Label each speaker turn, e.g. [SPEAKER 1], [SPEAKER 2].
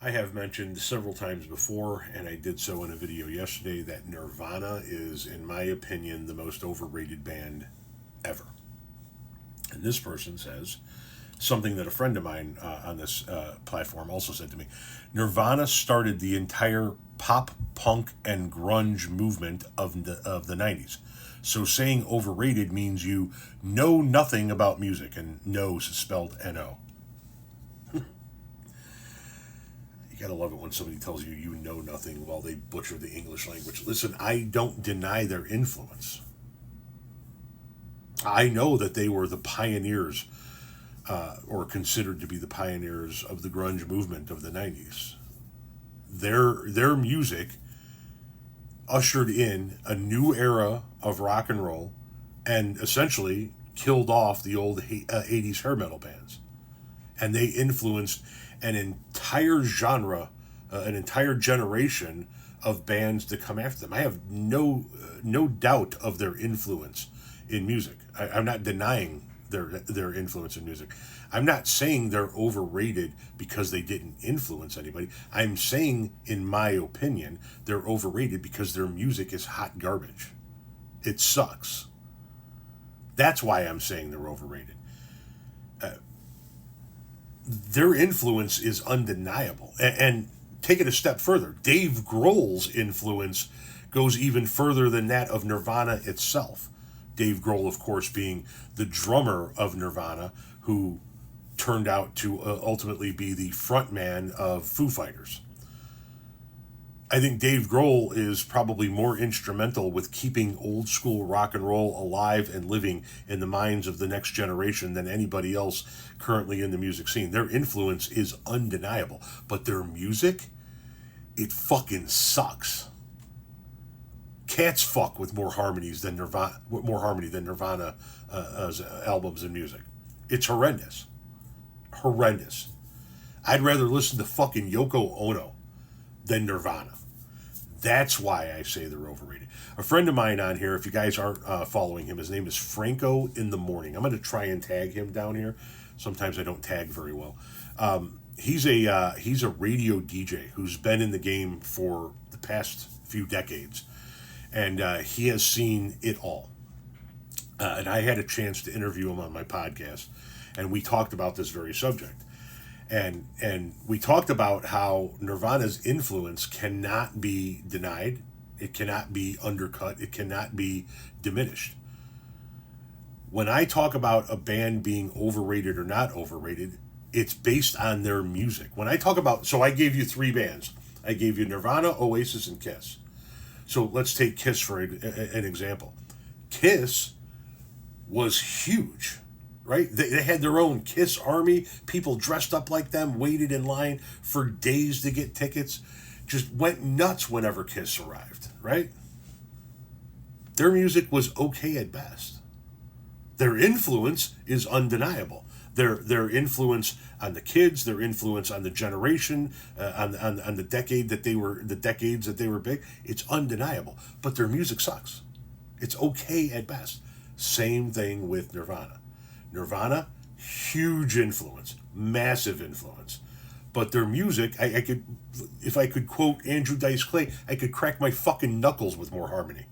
[SPEAKER 1] I have mentioned several times before, and I did so in a video yesterday, that Nirvana is, in my opinion, the most overrated band ever. And this person says something that a friend of mine on this platform also said to me. Nirvana started the entire pop, punk, and grunge movement of the 90s. So saying overrated means you know nothing about music, and knows is spelled N-O. You gotta love it when somebody tells you you know nothing while they butcher the English language. Listen, I don't deny their influence. I know that they were the pioneers, or considered to be the pioneers of the grunge movement of the 90s. Their music ushered in a new era of rock and roll and essentially killed off the old 80s hair metal bands. And they influenced an entire genre, an entire generation of bands to come after them. I have no doubt of their influence in music. I'm not denying their influence in music. I'm not saying they're overrated because they didn't influence anybody. I'm saying, in my opinion, they're overrated because their music is hot garbage. It sucks. That's why I'm saying they're overrated. Their influence is undeniable. And take it a step further, Dave Grohl's influence goes even further than that of Nirvana itself. Dave Grohl, of course, being the drummer of Nirvana, who turned out to ultimately be the frontman of Foo Fighters. I think Dave Grohl is probably more instrumental with keeping old school rock and roll alive and living in the minds of the next generation than anybody else currently in the music scene. Their influence is undeniable, but their music, it fucking sucks. Cats fuck with more harmonies than Nirvana, albums and music. It's horrendous. Horrendous. I'd rather listen to fucking Yoko Ono than Nirvana. That's why I say they're overrated. A friend of mine on here, if you guys aren't following him, his name is Franco in the Morning. I'm going to try and tag him down here. Sometimes I don't tag very well. He's a radio DJ who's been in the game for the past few decades, and he has seen it all. And I had a chance to interview him on my podcast, and we talked about this very subject. And we talked about how Nirvana's influence cannot be denied. It cannot be undercut. It cannot be diminished. When I talk about a band being overrated or not overrated, it's based on their music. When I talk about, so I gave you three bands. I gave you Nirvana, Oasis, and Kiss. So let's take Kiss for an example. Kiss was huge. Right? They had their own Kiss Army. People dressed up like them, waited in line for days to get tickets. Just went nuts whenever Kiss arrived, right? Their music was okay at best. Their influence is undeniable. Their influence on the kids, their influence on the generation, on the decades that they were big, it's undeniable. But their music sucks. It's okay at best. Same thing with Nirvana. Nirvana, huge influence, massive influence. But their music, I could, if I could quote Andrew Dice Clay, I could crack my fucking knuckles with more harmony.